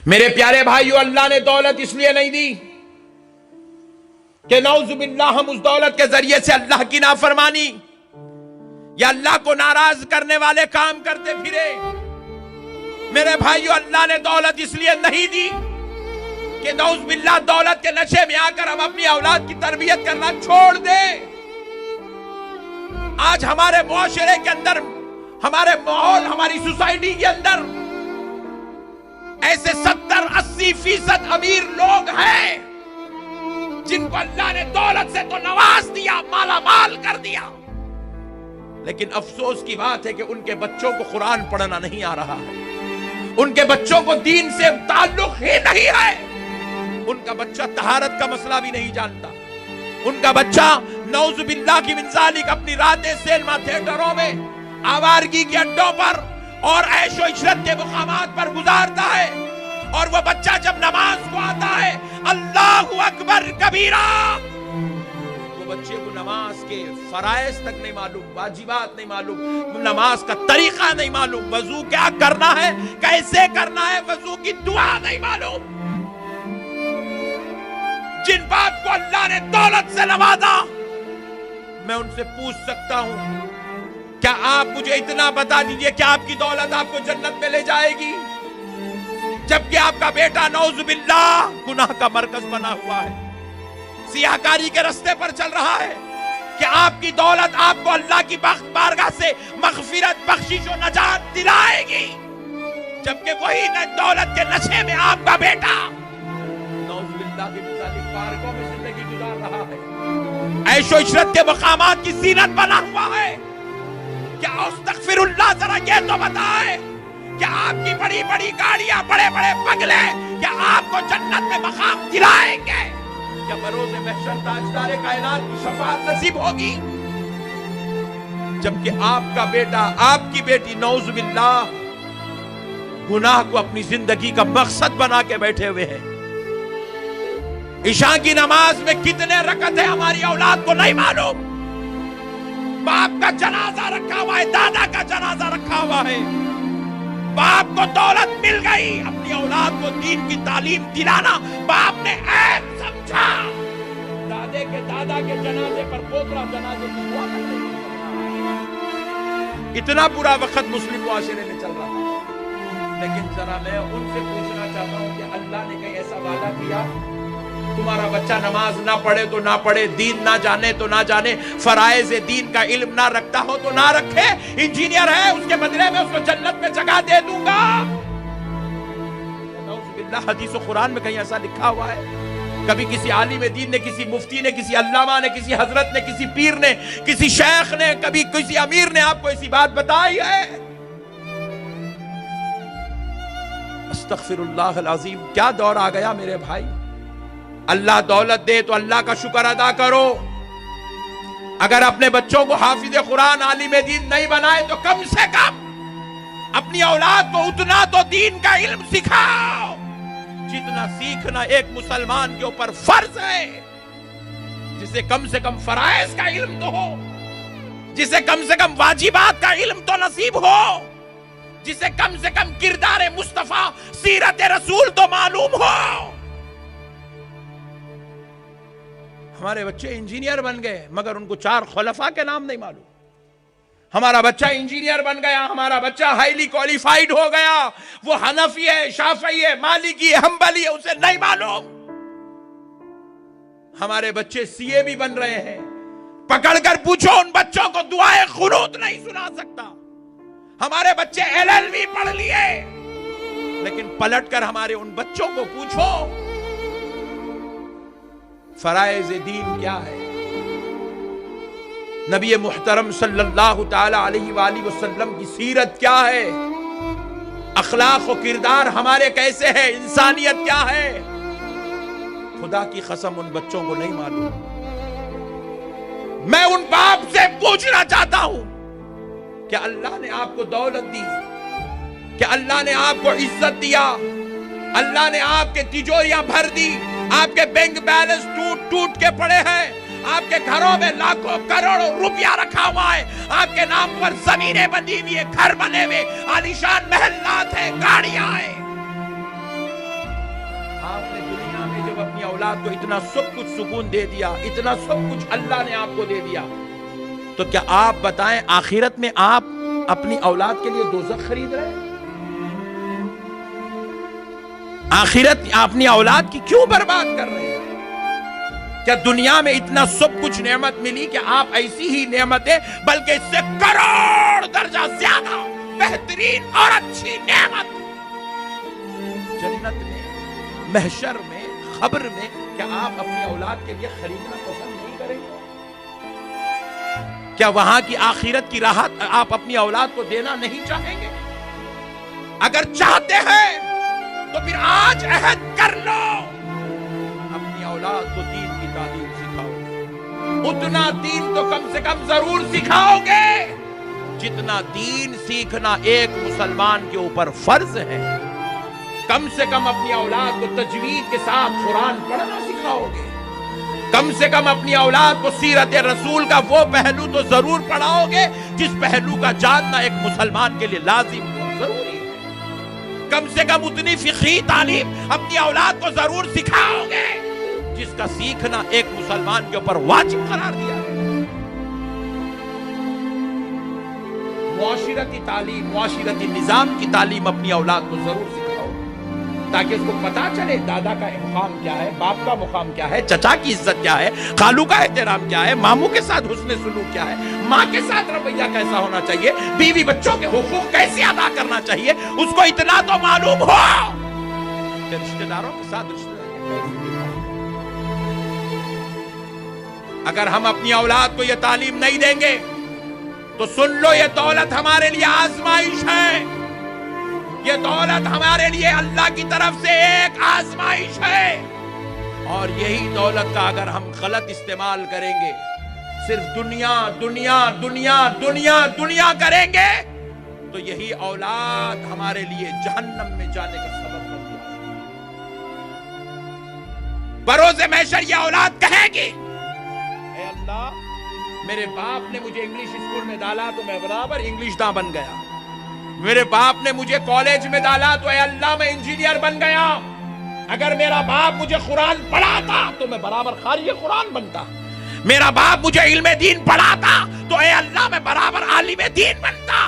میرے پیارے بھائیو، اللہ نے دولت اس لیے نہیں دی کہ نعوذ باللہ ہم اس دولت کے ذریعے سے اللہ کی نافرمانی یا اللہ کو ناراض کرنے والے کام کرتے پھرے۔ میرے بھائیو، اللہ نے دولت اس لیے نہیں دی کہ نعوذ باللہ دولت کے نشے میں آ کر ہم اپنی اولاد کی تربیت کرنا چھوڑ دیں۔ آج ہمارے معاشرے کے اندر، ہمارے ماحول، ہماری سوسائٹی کے اندر ایسے 70-80% امیر لوگ ہیں جن کو اللہ نے دولت سے تو نواز دیا، مالا مال کر دیا، لیکن افسوس کی بات ہے کہ ان کے بچوں کو قرآن پڑھنا نہیں آ رہا ہے، ان کے بچوں کو دین سے تعلق ہی نہیں ہے، ان کا بچہ طہارت کا مسئلہ بھی نہیں جانتا، ان کا بچہ نعوذ باللہ کی من ذالک اپنی راتیں سینما تھیٹروں میں، آوارگی کے اڈوں پر اور عیش و عشرت کے مقامات پر گزارتا ہے، اور وہ بچہ جب نماز کو آتا ہے اللہ اکبر کبیرہ، وہ بچے کو نماز کے فرائض تک نہیں معلوم، واجبات نہیں معلوم، نماز کا طریقہ نہیں معلوم، وضو کیا کرنا ہے، کیسے کرنا ہے، وضو کی دعا نہیں معلوم۔ جن باپ کو اللہ نے دولت سے نوازا، میں ان سے پوچھ سکتا ہوں، کیا آپ مجھے اتنا بتا دیجئے کہ آپ کی دولت آپ کو جنت میں لے جائے گی، جبکہ آپ کا بیٹا نعوذ باللہ گناہ کا مرکز بنا ہوا ہے، سیاہکاری کے رستے پر چل رہا ہے؟ کہ آپ کی دولت آپ کو اللہ کی بارگاہ سے مغفرت، بخشش و نجات دلائے گی، جبکہ وہی دولت کے نشے میں آپ کا بیٹا نعوذ باللہ کی مخالف پارکوں میں زندگی گزار رہا ہے، عیش و عشرت کے مقامات کی زینت بنا ہوا ہے۔ کیا استغفر اللہ، ذرا یہ تو بتائے، کیا آپ کی بڑی بڑی گاڑیاں، بڑے بڑے بنگلے، کیا آپ کو جنت میں مقام دلائیں گے؟ کیا بروز محشر تاجدار کائنات کی شفاعت نصیب ہوگی؟ جبکہ آپ کا بیٹا، آپ کی بیٹی نعوذ باللہ گناہ کو اپنی زندگی کا مقصد بنا کے بیٹھے ہوئے ہیں۔ عشاء کی نماز میں کتنے رکعت ہے ہماری اولاد کو نہیں معلوم، باپ کا جنازہ رکھا ہوا ہے، دادا کا جنازہ رکھا ہوا ہے، باپ کو دولت مل گئی، اپنی اولاد کو دین کی تعلیم دلانا باپ نے عیب سمجھا، دادے کے دادا کے جنازے پر پوترا جنازے کی دعا کر رہی ہے۔ اتنا برا وقت مسلم معاشرے میں چل رہا ہے، لیکن ذرا میں ان سے پوچھنا چاہتا ہوں کہ اللہ نے کہیں ایسا وعدہ کیا تمہارا بچہ نماز نہ پڑھے تو نہ پڑھے، دین نہ جانے تو نہ جانے، فرائض دین کا علم نہ رکھتا ہو تو نہ رکھے، انجینئر ہے اس کے بدلے میں اس کو جنت میں جگہ دے دوں گا؟ نعوذ باللہ حدیث و قرآن میں کہیں ایسا لکھا ہوا ہے؟ کبھی کسی عالم دین نے، کسی مفتی نے، کسی علامہ نے، کسی حضرت نے، کسی پیر نے، کسی شیخ نے، کبھی کسی امیر نے آپ کو ایسی بات بتائی ہے؟ استغفر اللہ العظیم، کیا دور آ گیا میرے بھائی۔ اللہ دولت دے تو اللہ کا شکر ادا کرو، اگر اپنے بچوں کو حافظ قرآن، عالم دین نہیں بنائے تو کم سے کم اپنی اولاد کو اتنا تو دین کا علم سکھاؤ جتنا سیکھنا ایک مسلمان کے اوپر فرض ہے، جسے کم سے کم فرائض کا علم تو ہو، جسے کم سے کم واجبات کا علم تو نصیب ہو، جسے کم سے کم کردار مصطفیٰ، سیرت رسول تو معلوم ہو۔ ہمارے بچے انجینئر بن گئے مگر ان کو 4 خلفاء کے نام نہیں معلوم۔ ہمارا بچہ انجینئر بن گیا، ہمارا بچہ ہائیلی کوالیفائیڈ ہو گیا، وہ حنفی ہے، شافعی ہے، مالکی ہے، حنبلی ہے، اسے نہیں معلوم۔ ہمارے بچے سی اے بھی بن رہے ہیں، پکڑ کر پوچھو ان بچوں کو دعائے قنوت نہیں سنا سکتا۔ ہمارے بچے LLB پڑھ لیے، لیکن پلٹ کر ہمارے ان بچوں کو پوچھو فرائض دین کیا ہے، نبی محترم صلی اللہ تعالی علیہ وآلہ وسلم کی سیرت کیا ہے، اخلاق و کردار ہمارے کیسے ہیں، انسانیت کیا ہے۔ خدا کی قسم ان بچوں کو نہیں معلوم۔ میں ان باپ سے پوچھنا چاہتا ہوں کہ اللہ نے آپ کو دولت دی، کہ اللہ نے آپ کو عزت دیا، اللہ نے آپ کے تجوریاں بھر دی، آپ کے بینک بیلنس ٹوٹ کے پڑے ہیں، آپ کے گھروں میں لاکھوں کروڑوں روپیہ رکھا ہوا ہے، آپ کے نام پر زمینیں بندی ہوئی ہیں، گھر بنے ہوئے، عالیشان محلات ہیں، گاڑیاں ہیں، آپ نے دنیا میں جب اپنی اولاد کو اتنا سب کچھ سکون دے دیا، اتنا سب کچھ اللہ نے آپ کو دے دیا، تو کیا آپ بتائیں آخرت میں آپ اپنی اولاد کے لیے دوزخ خرید رہے ہیں؟ آخرت اپنی اولاد کی کیوں برباد کر رہے ہیں؟ کیا دنیا میں اتنا سب کچھ نعمت ملی کہ آپ ایسی ہی نعمتیں بلکہ اس سے کروڑ درجہ زیادہ بہترین اور اچھی نعمت جنت میں، محشر میں، قبر میں، کیا آپ اپنی اولاد کے لیے خریدنا پسند نہیں کریں گے؟ کیا وہاں کی آخرت کی راحت آپ اپنی اولاد کو دینا نہیں چاہیں گے؟ اگر چاہتے ہیں تو پھر آج عہد کر لو، اپنی اولاد کو دین کی تعلیم سکھاؤ گے، اتنا دین تو کم سے کم ضرور سکھاؤ گے جتنا دین سیکھنا ایک مسلمان کے اوپر فرض ہے۔ کم سے کم اپنی اولاد کو تجوید کے ساتھ قرآن پڑھنا سکھاؤ گے، کم سے کم اپنی اولاد کو سیرت رسول کا وہ پہلو تو ضرور پڑھاؤ گے جس پہلو کا جاننا ایک مسلمان کے لیے لازم اور ضروری ہے۔ کم سے کم اتنی فقہی تعلیم اپنی اولاد کو ضرور سکھاؤ گے جس کا سیکھنا ایک مسلمان کے اوپر واجب قرار دیا ہے۔ معاشرتی تعلیم، معاشرتی نظام کی تعلیم اپنی اولاد کو ضرور سکھاؤ تاکہ اس کو پتا چلے دادا کا مقام کیا ہے، باپ کا مقام کیا ہے، چچا کی عزت کیا ہے، خالو کا احترام کیا ہے، ماموں کے ساتھ حسن سلوک کیا ہے، ماں کے ساتھ رویہ کیسا ہونا چاہیے، بیوی بچوں کے حقوق کیسے ادا کرنا چاہیے، اس کو اتنا تو معلوم ہو کہ رشتہ داروں کے ساتھ اگر ہم اپنی اولاد کو یہ تعلیم نہیں دیں گے تو سن لو، یہ دولت ہمارے لیے آزمائش ہے، یہ دولت ہمارے لیے اللہ کی طرف سے ایک آزمائش ہے، اور یہی دولت کا اگر ہم غلط استعمال کریں گے، صرف دنیا دنیا دنیا دنیا دنیا کریں گے، تو یہی اولاد ہمارے لیے جہنم میں جانے کا سبب بن جائے گی۔ بروز محشر یہ اولاد کہے گی، اے اللہ، میرے باپ نے مجھے انگلش اسکول میں ڈالا تو میں برابر انگلش داں بن گیا، میرے باپ نے مجھے کالج میں ڈالا تو اے اللہ میں انجینئر بن گیا، اگر میرا باپ مجھے قرآن پڑھاتا تو میں برابر قاری قرآن بنتا، میرا باپ مجھے علم دین پڑھاتا تو اے اللہ میں برابر عالم دین بنتا،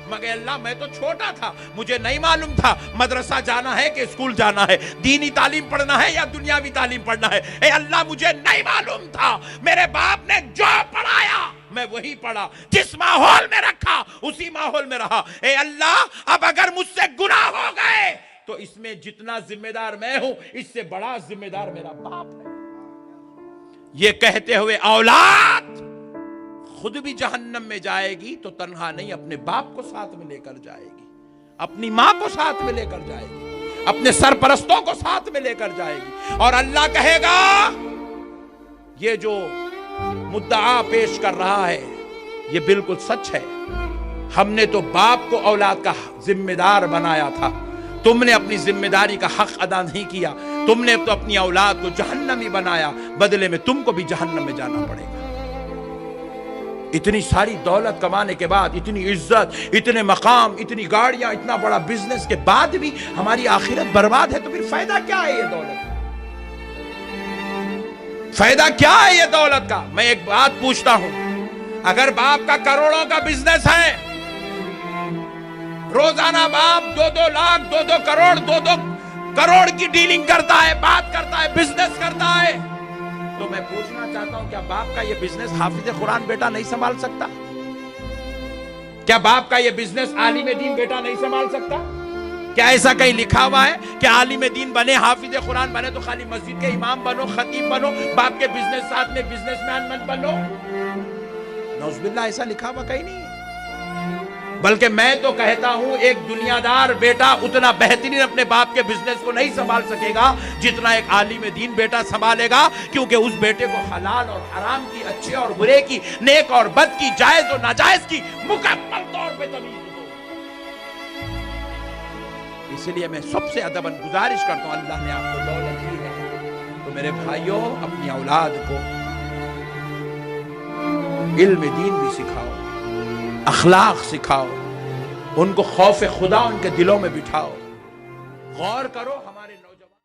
مگر اللہ میں تو چھوٹا تھا، مجھے نہیں معلوم تھا مدرسہ جانا ہے کہ اسکول جانا ہے، دینی تعلیم پڑھنا ہے یا دنیاوی تعلیم پڑھنا ہے، اے اللہ مجھے نہیں معلوم تھا، میرے باپ نے جو پڑھایا میں وہی پڑھا، جس ماحول میں رکھا اسی ماحول میں رہا، اے اللہ اب اگر مجھ سے گناہ ہو گئے تو اس میں جتنا ذمہ دار میں ہوں اس سے بڑا ذمہ دار میرا باپ ہے۔ یہ کہتے ہوئے اولاد خود بھی جہنم میں جائے گی تو تنہا نہیں، اپنے باپ کو ساتھ میں لے کر جائے گی، اپنی ماں کو ساتھ میں لے کر جائے گی، اپنے سرپرستوں کو ساتھ میں لے کر جائے گی، اور اللہ کہے گا یہ جو مدعا پیش کر رہا ہے یہ بالکل سچ ہے، ہم نے تو باپ کو اولاد کا ذمہ دار بنایا تھا، تم نے اپنی ذمہ داری کا حق ادا نہیں کیا، تم نے تو اپنی اولاد کو جہنمی بنایا، بدلے میں تم کو بھی جہنم میں جانا پڑے گا۔ اتنی ساری دولت کمانے کے بعد، اتنی عزت، اتنے مقام، اتنی گاڑیاں، اتنا بڑا بزنس کے بعد بھی ہماری آخرت برباد ہے تو پھر فائدہ کیا ہے یہ دولت؟ فائدہ کیا ہے یہ دولت کا؟ میں ایک بات پوچھتا ہوں، اگر باپ کا کروڑوں کا بزنس ہے، روزانہ باپ 2-2 لاکھ 2-2 کروڑ 2-2 کروڑ کی ڈیلنگ کرتا ہے، بات کرتا ہے، بزنس کرتا ہے، تو میں پوچھنا چاہتا ہوں کیا باپ کا یہ بزنس حافظ قرآن بیٹا نہیں سنبھال سکتا؟ کیا باپ کا یہ بزنس عالم دین بیٹا نہیں سنبھال سکتا؟ کیا ایسا کہیں لکھا ہوا ہے کہ عالم دین بنے، حافظ قرآن بنے تو خالی مسجد کے امام بنو، خطیب بنو، باپ کے بزنس ساتھ میں بزنس مین مت بنو؟ نعوذ باللہ ایسا لکھا ہوا کہیں نہیں ہے۔ بلکہ میں تو کہتا ہوں ایک دنیا دار بیٹا اتنا بہترین اپنے باپ کے بزنس کو نہیں سنبھال سکے گا جتنا ایک عالم دین بیٹا سنبھالے گا، کیونکہ اس بیٹے کو حلال اور حرام کی، اچھے اور برے کی، نیک اور بد کی، جائز اور ناجائز کی مکمل طور پہ تمیز ہو۔ اس لیے میں سب سے ادباً گزارش کرتا ہوں، اللہ نے آپ کو دولت دی ہے تو میرے بھائیوں اپنی اولاد کو علم دین بھی سکھاؤ، اخلاق سکھاؤ، ان کو خوف خدا ان کے دلوں میں بٹھاؤ، غور کرو۔